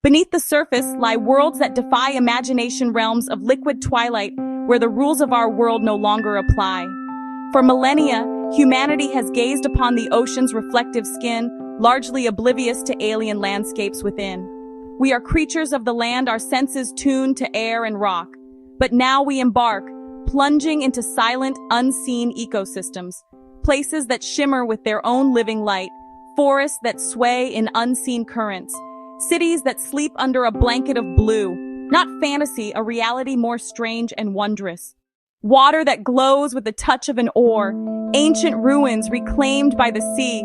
Beneath the surface lie worlds that defy imagination, realms of liquid twilight where the rules of our world no longer apply. For millennia, humanity has gazed upon the ocean's reflective skin, largely oblivious to alien landscapes within. We are creatures of the land, our senses tuned to air and rock. But now we embark, plunging into silent, unseen ecosystems, places that shimmer with their own living light, forests that sway in unseen currents, cities that sleep under a blanket of blue, not fantasy, a reality more strange and wondrous. Water that glows with the touch of an oar, ancient ruins reclaimed by the sea.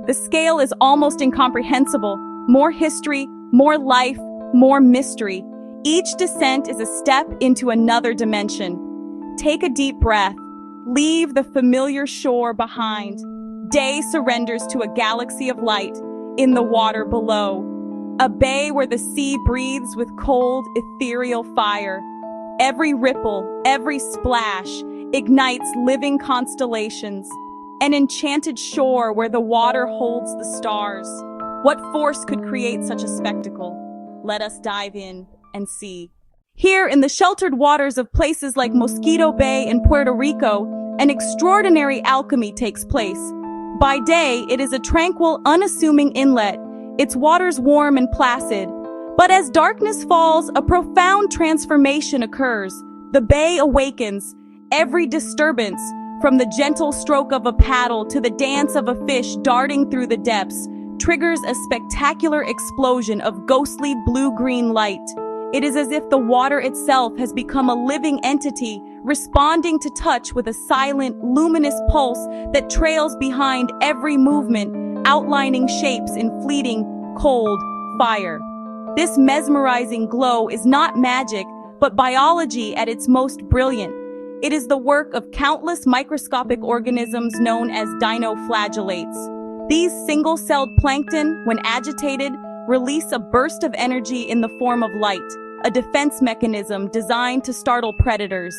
The scale is almost incomprehensible. More history, more life, more mystery. Each descent is a step into another dimension. Take a deep breath. Leave the familiar shore behind. Day surrenders to a galaxy of light in the water below. A bay where the sea breathes with cold, ethereal fire. Every ripple, every splash ignites living constellations. An enchanted shore where the water holds the stars. What force could create such a spectacle? Let us dive in and see. Here in the sheltered waters of places like Mosquito Bay in Puerto Rico, an extraordinary alchemy takes place. By day, it is a tranquil, unassuming inlet, its waters warm and placid. But as darkness falls, a profound transformation occurs. The bay awakens. Every disturbance, from the gentle stroke of a paddle to the dance of a fish darting through the depths, triggers a spectacular explosion of ghostly blue-green light. It is as if the water itself has become a living entity, responding to touch with a silent, luminous pulse that trails behind every movement, outlining shapes in fleeting, cold fire. This mesmerizing glow is not magic, but biology at its most brilliant. It is the work of countless microscopic organisms known as dinoflagellates. These single-celled plankton, when agitated, release a burst of energy in the form of light, a defense mechanism designed to startle predators.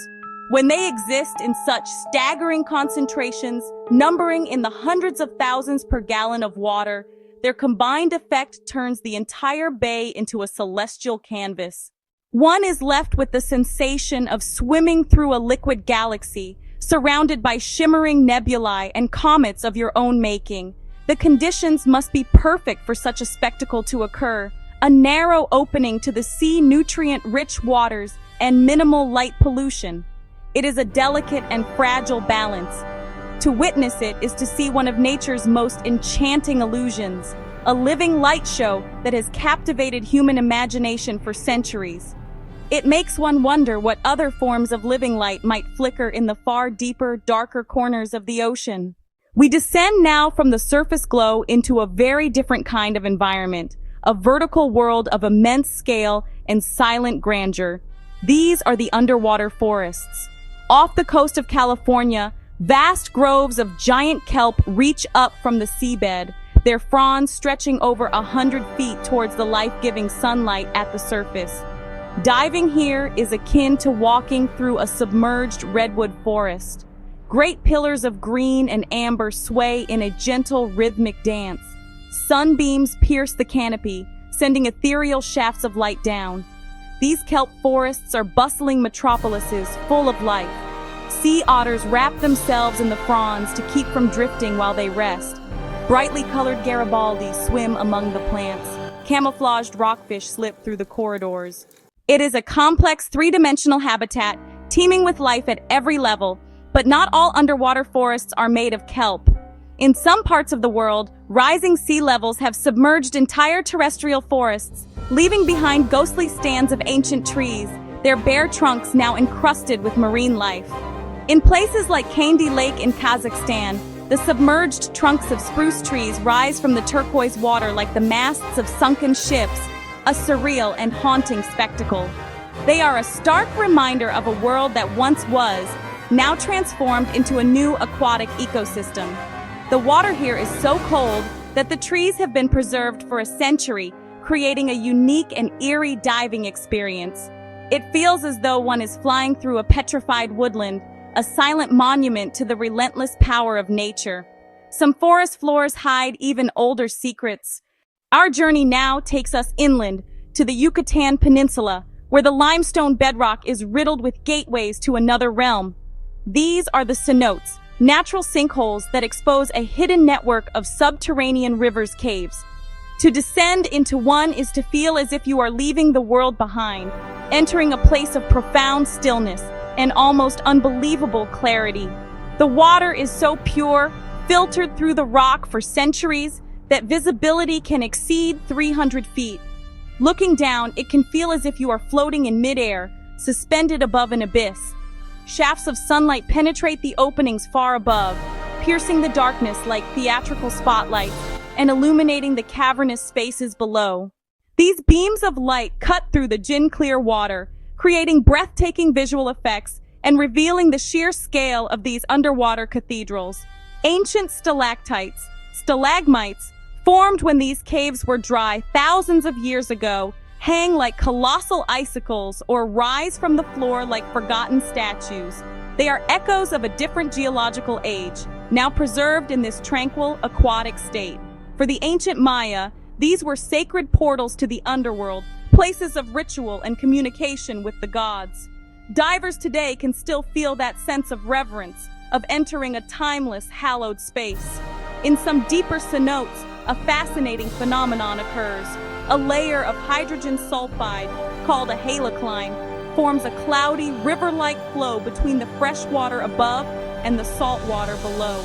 When they exist in such staggering concentrations, numbering in the hundreds of thousands per gallon of water, their combined effect turns the entire bay into a celestial canvas. One is left with the sensation of swimming through a liquid galaxy, surrounded by shimmering nebulae and comets of your own making. The conditions must be perfect for such a spectacle to occur. A narrow opening to the sea, nutrient-rich waters, and minimal light pollution. It is a delicate and fragile balance. To witness it is to see one of nature's most enchanting illusions, a living light show that has captivated human imagination for centuries. It makes one wonder what other forms of living light might flicker in the far deeper, darker corners of the ocean. We descend now from the surface glow into a very different kind of environment, a vertical world of immense scale and silent grandeur. These are the underwater forests. Off the coast of California, vast groves of giant kelp reach up from the seabed, their fronds stretching over 100 feet towards the life-giving sunlight at the surface. Diving here is akin to walking through a submerged redwood forest. Great pillars of green and amber sway in a gentle, rhythmic dance. Sunbeams pierce the canopy, sending ethereal shafts of light down. These kelp forests are bustling metropolises full of life. Sea otters wrap themselves in the fronds to keep from drifting while they rest. Brightly colored Garibaldi swim among the plants. Camouflaged rockfish slip through the corridors. It is a complex three-dimensional habitat, teeming with life at every level, but not all underwater forests are made of kelp. In some parts of the world, rising sea levels have submerged entire terrestrial forests, leaving behind ghostly stands of ancient trees, their bare trunks now encrusted with marine life. In places like Kandy Lake in Kazakhstan, the submerged trunks of spruce trees rise from the turquoise water like the masts of sunken ships, a surreal and haunting spectacle. They are a stark reminder of a world that once was, now transformed into a new aquatic ecosystem. The water here is so cold that the trees have been preserved for a century, creating a unique and eerie diving experience. It feels as though one is flying through a petrified woodland, a silent monument to the relentless power of nature. Some forest floors hide even older secrets. Our journey now takes us inland to the Yucatan Peninsula, where the limestone bedrock is riddled with gateways to another realm. These are the cenotes, natural sinkholes that expose a hidden network of subterranean rivers caves. To descend into one is to feel as if you are leaving the world behind, entering a place of profound stillness and almost unbelievable clarity. The water is so pure, filtered through the rock for centuries, that visibility can exceed 300 feet. Looking down, it can feel as if you are floating in midair, suspended above an abyss. Shafts of sunlight penetrate the openings far above, piercing the darkness like theatrical spotlights and illuminating the cavernous spaces below. These beams of light cut through the gin-clear water, creating breathtaking visual effects and revealing the sheer scale of these underwater cathedrals. Ancient stalactites, stalagmites, formed when these caves were dry thousands of years ago, hang like colossal icicles or rise from the floor like forgotten statues. They are echoes of a different geological age, now preserved in this tranquil, aquatic state. For the ancient Maya, these were sacred portals to the underworld, places of ritual and communication with the gods. Divers today can still feel that sense of reverence, of entering a timeless, hallowed space. In some deeper cenotes, a fascinating phenomenon occurs. A layer of hydrogen sulfide, called a Heracleion, forms a cloudy, river-like flow between the fresh water above and the salt water below.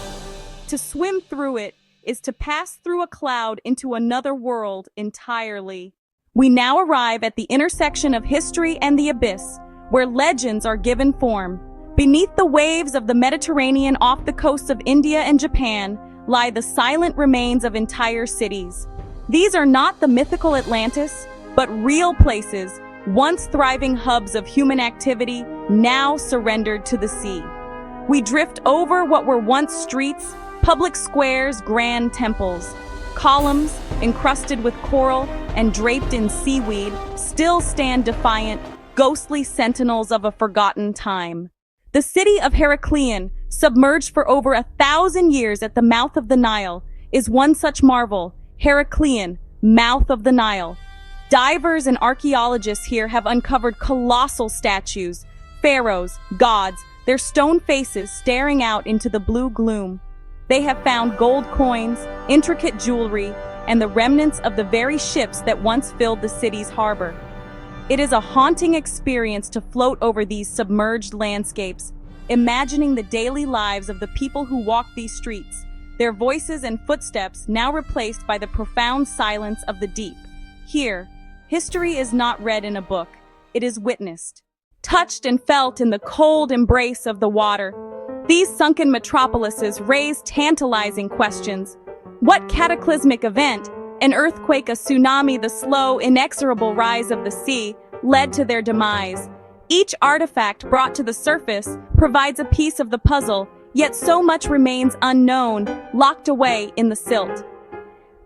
To swim through it is to pass through a cloud into another world entirely. We now arrive at the intersection of history and the abyss, where legends are given form. Beneath the waves of the Mediterranean off the coasts of India and Japan lie the silent remains of entire cities. These are not the mythical Atlantis, but real places, once thriving hubs of human activity, now surrendered to the sea. We drift over what were once streets, public squares, grand temples. Columns, encrusted with coral and draped in seaweed, still stand defiant, ghostly sentinels of a forgotten time. The city of Heracleion, submerged for over 1,000 years at the mouth of the Nile, is one such marvel. Heracleion, mouth of the Nile. Divers and archaeologists here have uncovered colossal statues, pharaohs, gods, their stone faces staring out into the blue gloom. They have found gold coins, intricate jewelry, and the remnants of the very ships that once filled the city's harbor. It is a haunting experience to float over these submerged landscapes, imagining the daily lives of the people who walk these streets, their voices and footsteps now replaced by the profound silence of the deep. Here, history is not read in a book, it is witnessed, touched and felt in the cold embrace of the water. These sunken metropolises raise tantalizing questions. What cataclysmic event, an earthquake, a tsunami, the slow, inexorable rise of the sea, led to their demise? Each artifact brought to the surface provides a piece of the puzzle, yet so much remains unknown, locked away in the silt.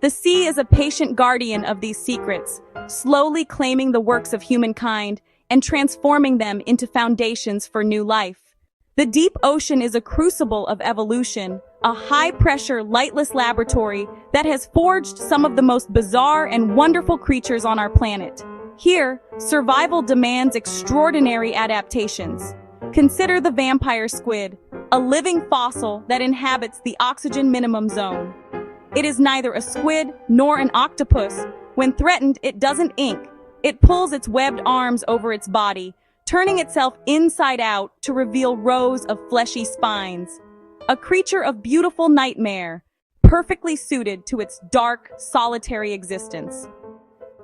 The sea is a patient guardian of these secrets, slowly claiming the works of humankind and transforming them into foundations for new life. The deep ocean is a crucible of evolution, a high-pressure, lightless laboratory that has forged some of the most bizarre and wonderful creatures on our planet. Here, survival demands extraordinary adaptations. Consider the vampire squid, a living fossil that inhabits the oxygen minimum zone. It is neither a squid nor an octopus. When threatened, it doesn't ink. It pulls its webbed arms over its body, turning itself inside out to reveal rows of fleshy spines. A creature of beautiful nightmare, perfectly suited to its dark, solitary existence.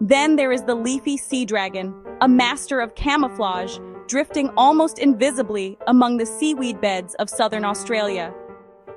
Then there is the leafy sea dragon, a master of camouflage, drifting almost invisibly among the seaweed beds of southern Australia.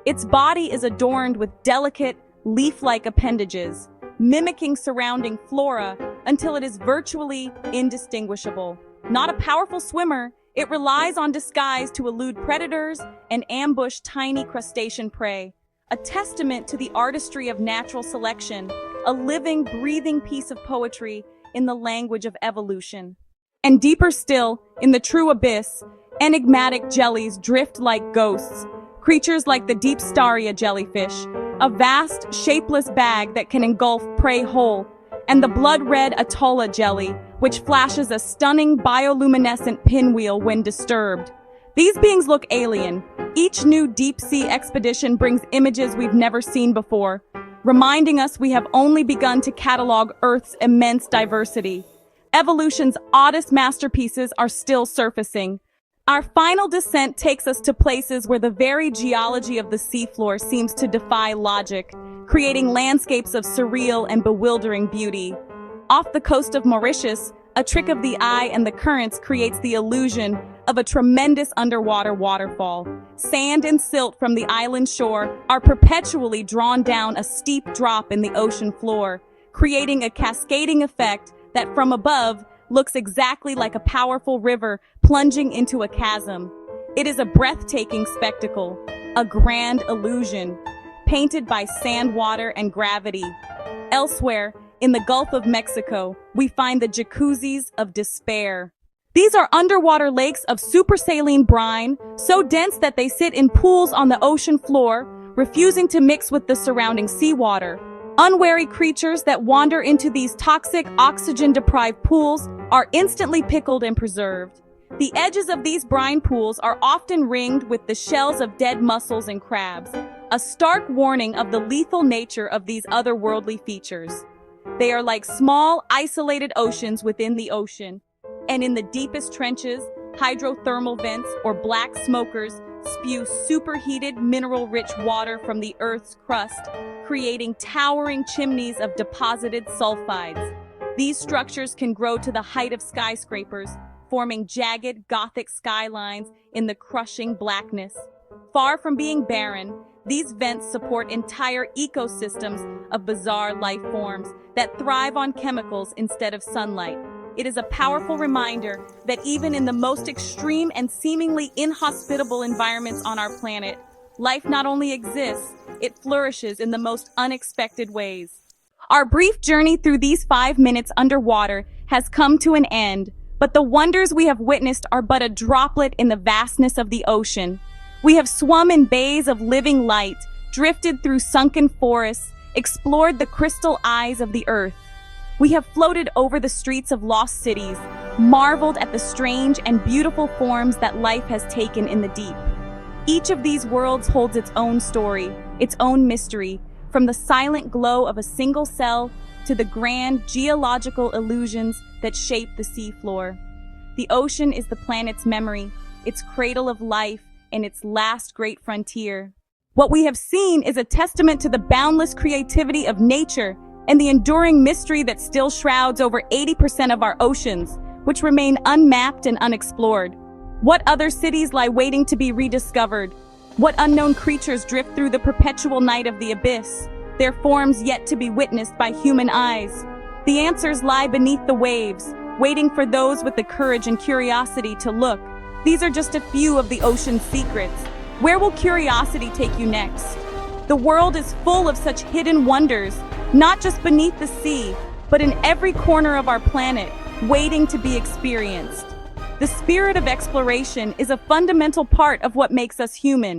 Its body is adorned with delicate, leaf-like appendages, mimicking surrounding flora until it is virtually indistinguishable. Not a powerful swimmer, it relies on disguise to elude predators and ambush tiny crustacean prey. A testament to the artistry of natural selection, a living, breathing piece of poetry in the language of evolution. And deeper still, in the true abyss, enigmatic jellies drift like ghosts, creatures like the deep staria jellyfish, a vast, shapeless bag that can engulf prey whole. and the blood-red Atolla jelly, which flashes a stunning bioluminescent pinwheel when disturbed. These beings look alien. Each new deep-sea expedition brings images we've never seen before, reminding us we have only begun to catalog Earth's immense diversity. Evolution's oddest masterpieces are still surfacing. Our final descent takes us to places where the very geology of the seafloor seems to defy logic, creating landscapes of surreal and bewildering beauty. Off the coast of Mauritius, a trick of the eye and the currents creates the illusion of a tremendous underwater waterfall. Sand and silt from the island shore are perpetually drawn down a steep drop in the ocean floor, creating a cascading effect that from above looks exactly like a powerful river plunging into a chasm. It is a breathtaking spectacle, a grand illusion, painted by sand, water, and gravity. Elsewhere, in the Gulf of Mexico, we find the jacuzzis of despair. These are underwater lakes of supersaline brine, so dense that they sit in pools on the ocean floor, refusing to mix with the surrounding seawater. Unwary creatures that wander into these toxic, oxygen-deprived pools are instantly pickled and preserved. The edges of these brine pools are often ringed with the shells of dead mussels and crabs, a stark warning of the lethal nature of these otherworldly features. They are like small, isolated oceans within the ocean, and in the deepest trenches, hydrothermal vents or black smokers spew superheated, mineral-rich water from the Earth's crust, creating towering chimneys of deposited sulfides. These structures can grow to the height of skyscrapers, forming jagged, Gothic skylines in the crushing blackness. Far from being barren, these vents support entire ecosystems of bizarre life forms that thrive on chemicals instead of sunlight. It is a powerful reminder that even in the most extreme and seemingly inhospitable environments on our planet, life not only exists, it flourishes in the most unexpected ways. Our brief journey through these 5 minutes underwater has come to an end, but the wonders we have witnessed are but a droplet in the vastness of the ocean. We have swum in bays of living light, drifted through sunken forests, explored the crystal eyes of the earth. We have floated over the streets of lost cities, marveled at the strange and beautiful forms that life has taken in the deep. Each of these worlds holds its own story, its own mystery, from the silent glow of a single cell to the grand geological illusions that shape the seafloor. The ocean is the planet's memory, its cradle of life, and its last great frontier. What we have seen is a testament to the boundless creativity of nature and the enduring mystery that still shrouds over 80% of our oceans, which remain unmapped and unexplored. What other cities lie waiting to be rediscovered? What unknown creatures drift through the perpetual night of the abyss, their forms yet to be witnessed by human eyes? The answers lie beneath the waves, waiting for those with the courage and curiosity to look. These are just a few of the ocean's secrets. Where will curiosity take you next? The world is full of such hidden wonders, not just beneath the sea, but in every corner of our planet, waiting to be experienced. The spirit of exploration is a fundamental part of what makes us human.